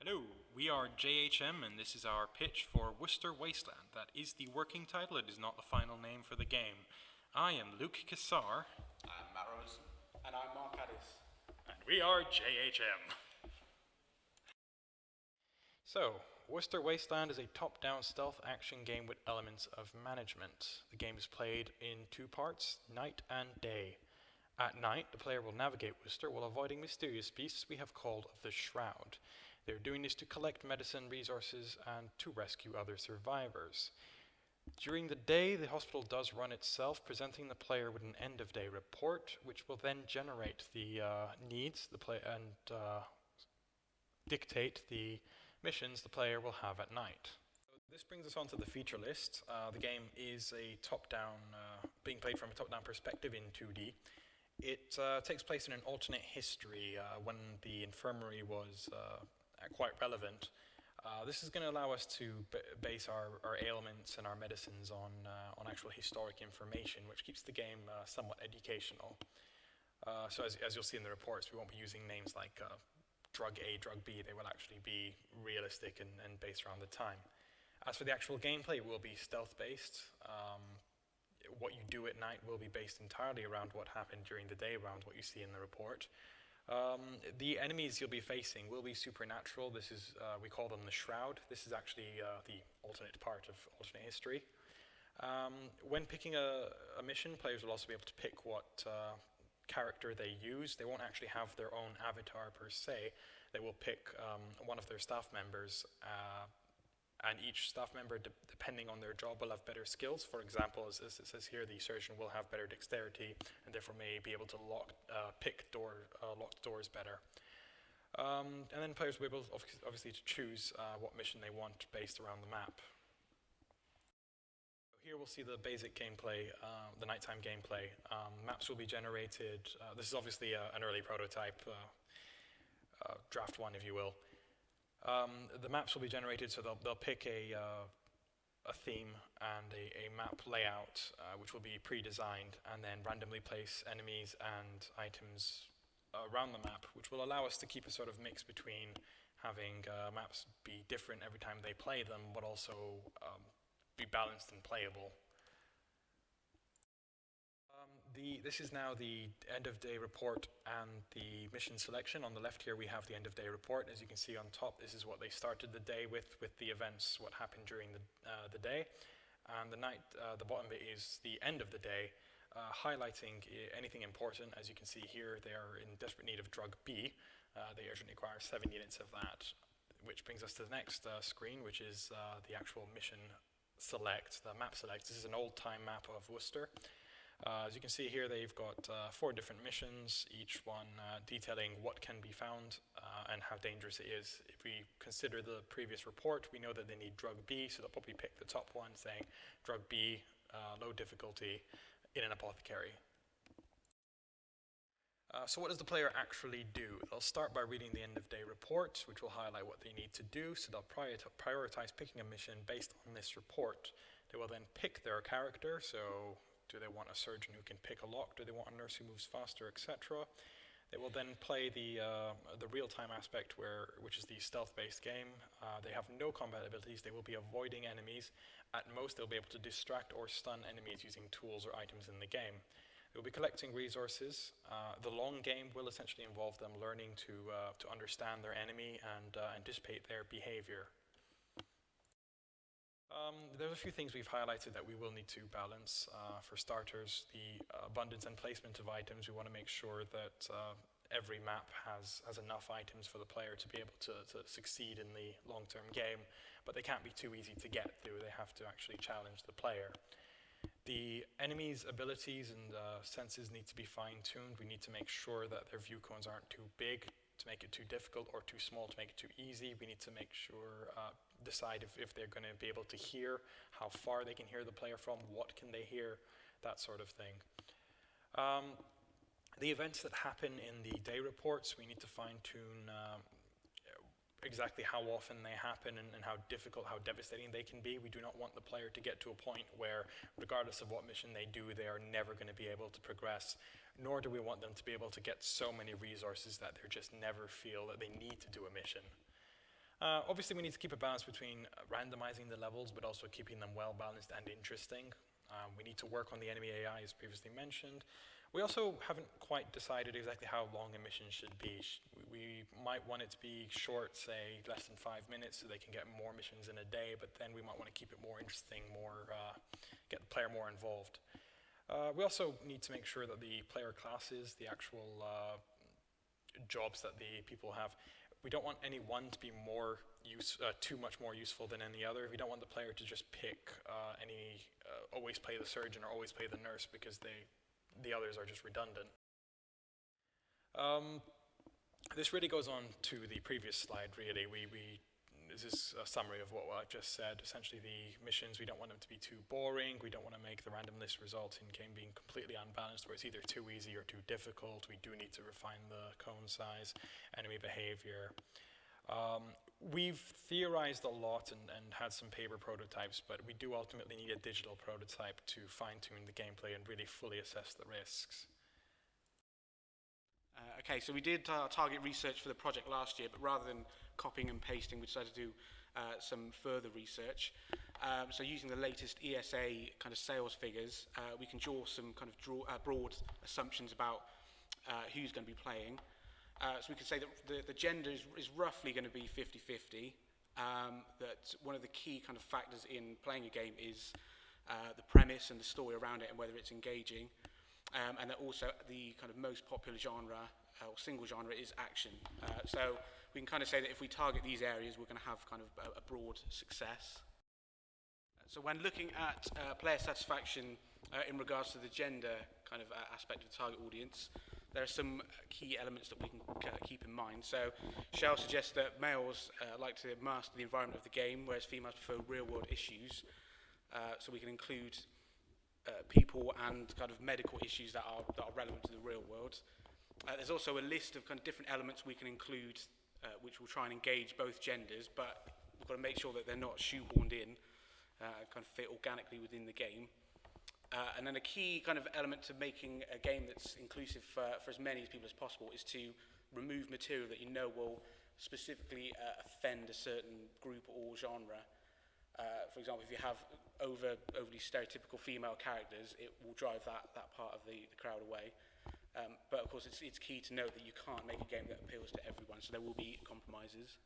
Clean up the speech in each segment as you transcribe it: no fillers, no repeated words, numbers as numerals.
Hello, we are JHM and this is our pitch for Worcester Wasteland. That is the working title, it is not the final name for the game. I am Luke Kassar. I'm Matt Robinson. And I'm Mark Addis. And we are JHM. So, Worcester Wasteland is a top-down stealth action game with elements of management. The game is played in two parts, night and day. At night, the player will navigate Worcester while avoiding mysterious beasts we have called the Shroud. They're doing this to collect medicine resources and to rescue other survivors. During the day, the hospital does run itself, presenting the player with an end-of-day report, which will then generate the needs and dictate the missions the player will have at night. This brings us on to the feature list. The game is a top-down, being played from a top-down perspective in 2D. It takes place in an alternate history when the infirmary was quite relevant. This is going to allow us to base our ailments and our medicines on actual historic information, which keeps the game somewhat educational. So as you'll see in the reports, we won't be using names like drug A, drug B. They will actually be realistic and based around the time. As for the actual gameplay, it will be stealth-based. What you do at night will be based entirely around what happened during the day, around what you see in the report. The enemies you'll be facing will be supernatural. This is, we call them the Shroud. This is actually the alternate part of alternate history. When picking a mission, players will also be able to pick what character they use. They won't actually have their own avatar per se. They will pick one of their staff members, and each staff member, depending on their job, will have better skills. For example, as it says here, the surgeon will have better dexterity and therefore may be able to pick locked doors better. And then players will be able, obviously, to choose what mission they want based around the map. Here we'll see the basic gameplay, the nighttime gameplay. Maps will be generated. This is obviously an early prototype, draft one, if you will. The maps will be generated, so they'll pick a theme and a map layout, which will be pre-designed, and then randomly place enemies and items around the map, which will allow us to keep a sort of mix between having maps be different every time they play them, but also be balanced and playable. This is now the end-of-day report and the mission selection. On the left here we have the end-of-day report. As you can see on top, this is what they started the day with the events, what happened during the day. And the bottom bit is the end of the day, highlighting anything important. As you can see here, they are in desperate need of drug B. They urgently require 7 units of that, which brings us to the next screen, which is the actual mission select, the map select. This is an old-time map of Worcester. As you can see here, they've got 4 different missions, each one detailing what can be found and how dangerous it is. If we consider the previous report, we know that they need drug B, so they'll probably pick the top one saying drug B, low difficulty, in an apothecary. So what does the player actually do? They'll start by reading the end-of-day report, which will highlight what they need to do, so they'll prioritize picking a mission based on this report. They will then pick their character, so do they want a surgeon who can pick a lock? Do they want a nurse who moves faster, etc.? They will then play the real-time aspect, which is the stealth-based game. They have no combat abilities. They will be avoiding enemies. At most, they'll be able to distract or stun enemies using tools or items in the game. They will be collecting resources. The long game will essentially involve them learning to understand their enemy and anticipate their behavior. There's a few things we've highlighted that we will need to balance. For starters, the abundance and placement of items. We want to make sure that every map has enough items for the player to be able to succeed in the long-term game, but they can't be too easy to get through. They have to actually challenge the player. The enemies' abilities and senses need to be fine-tuned. We need to make sure that their view cones aren't too big to make it too difficult or too small to make it too easy. We need to make sure, decide if they're going to be able to hear, how far they can hear the player from, what can they hear, that sort of thing. The events that happen in the day reports, we need to fine-tune exactly how often they happen and how difficult, how devastating they can be. We do not want the player to get to a point where, regardless of what mission they do, they are never going to be able to progress, nor do we want them to be able to get so many resources that they just never feel that they need to do a mission. Obviously, we need to keep a balance between randomizing the levels, but also keeping them well balanced and interesting. We need to work on the enemy AI, as previously mentioned. We also haven't quite decided exactly how long a mission should be. We might want it to be short, say less than 5 minutes, so they can get more missions in a day, but then we might want to keep it more interesting, get the player more involved. We also need to make sure that the player classes, the actual jobs that the people have, we don't want any one to be too much more useful than any other. We don't want the player to just pick always play the surgeon or always play the nurse because the others are just redundant. This really goes on to the previous slide, really. This is a summary of what I've just said. Essentially, the missions, we don't want them to be too boring. We don't want to make the random list result in game being completely unbalanced, where it's either too easy or too difficult. We do need to refine the cone size, enemy behavior. We've theorized a lot and had some paper prototypes, but we do ultimately need a digital prototype to fine-tune the gameplay and really fully assess the risks. Okay, so we did target research for the project last year, but rather than copying and pasting, we decided to do some further research. So using the latest ESA kind of sales figures, we can draw some kind of broad assumptions about who's going to be playing. So we can say that the gender is roughly going to be 50-50. That one of the key kind of factors in playing a game is the premise and the story around it and whether it's engaging. And that also the kind of most popular genre or single genre is action. So we can kind of say that if we target these areas, we're going to have kind of a broad success. So when looking at player satisfaction in regards to the gender kind of aspect of the target audience, there are some key elements that we can keep in mind. So Shell suggests that males like to master the environment of the game, whereas females prefer real-world issues. So we can include people and kind of medical issues that are relevant to the real world. There's also a list of kind of different elements we can include, which will try and engage both genders, but we've got to make sure that they're not shoehorned in, kind of fit organically within the game. And then a key kind of element to making a game that's inclusive for as many people as possible is to remove material that you know will specifically offend a certain group or genre. For example, if you have overly stereotypical female characters, it will drive that part of the crowd away. But of course, it's key to note that you can't make a game that appeals to everyone, so there will be compromises.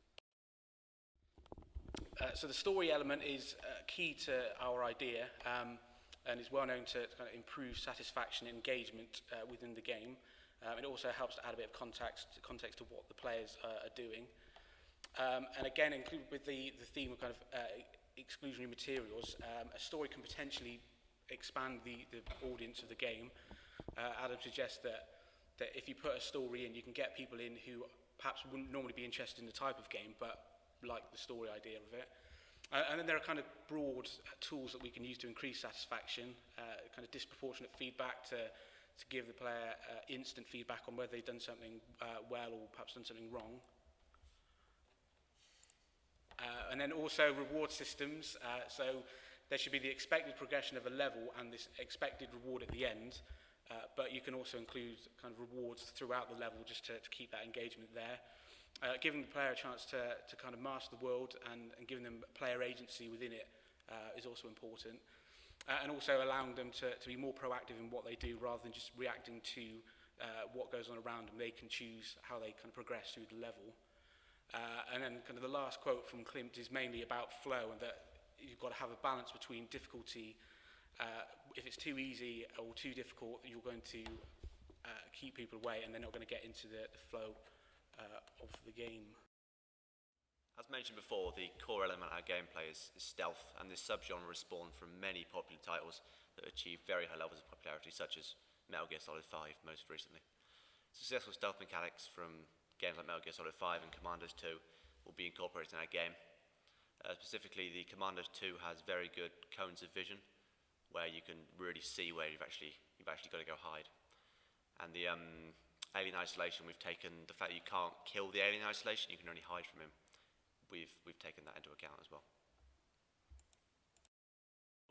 So the story element is key to our idea, and is well known to kind of improve satisfaction and engagement within the game. It also helps to add a bit of context to what the players are doing. And again, included with the theme of kind of exclusionary materials, a story can potentially expand the audience of the game. Adam suggests that if you put a story in, you can get people in who perhaps wouldn't normally be interested in the type of game, but like the story idea of it. And then there are kind of broad tools that we can use to increase satisfaction, kind of disproportionate feedback to give the player instant feedback on whether they've done something well or perhaps done something wrong. And then also reward systems. So there should be the expected progression of a level and this expected reward at the end. But you can also include kind of rewards throughout the level just to keep that engagement there. Giving the player a chance to kind of master the world and giving them player agency within it is also important. And also allowing them to be more proactive in what they do rather than just reacting to what goes on around them. They can choose how they kind of progress through the level. And then kind of the last quote from Klimt is mainly about flow and that you've got to have a balance between difficulty. If it's too easy or too difficult, you're going to keep people away and they're not going to get into the flow of the game. As mentioned before, the core element of our gameplay is stealth, and this subgenre has spawned from many popular titles that achieve very high levels of popularity, such as Metal Gear Solid 5 most recently. Successful stealth mechanics from games like Metal Gear Solid 5 and Commandos 2 will be incorporated in our game. Specifically, the Commandos 2 has very good cones of vision, where you can really see where you've actually got to go hide. And the alien isolation, we've taken the fact that you can't kill the alien isolation, you can only hide from him. We've taken that into account as well.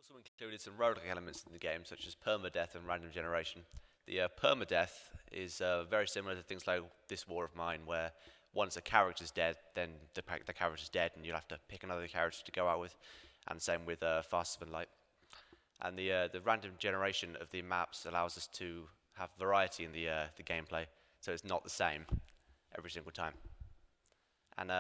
Also included some roguelike elements in the game, such as permadeath and random generation. The permadeath is very similar to things like This War of Mine, where once a character's dead, then the character's dead, and you'll have to pick another character to go out with. And same with Faster Than Light. And the random generation of the maps allows us to have variety in the gameplay, so it's not the same every single time. And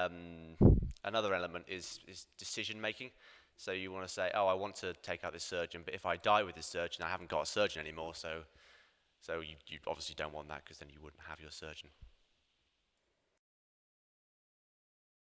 another element is decision making. So you want to say, oh, I want to take out this surgeon, but if I die with this surgeon, I haven't got a surgeon anymore. So you obviously don't want that, because then you wouldn't have your surgeon.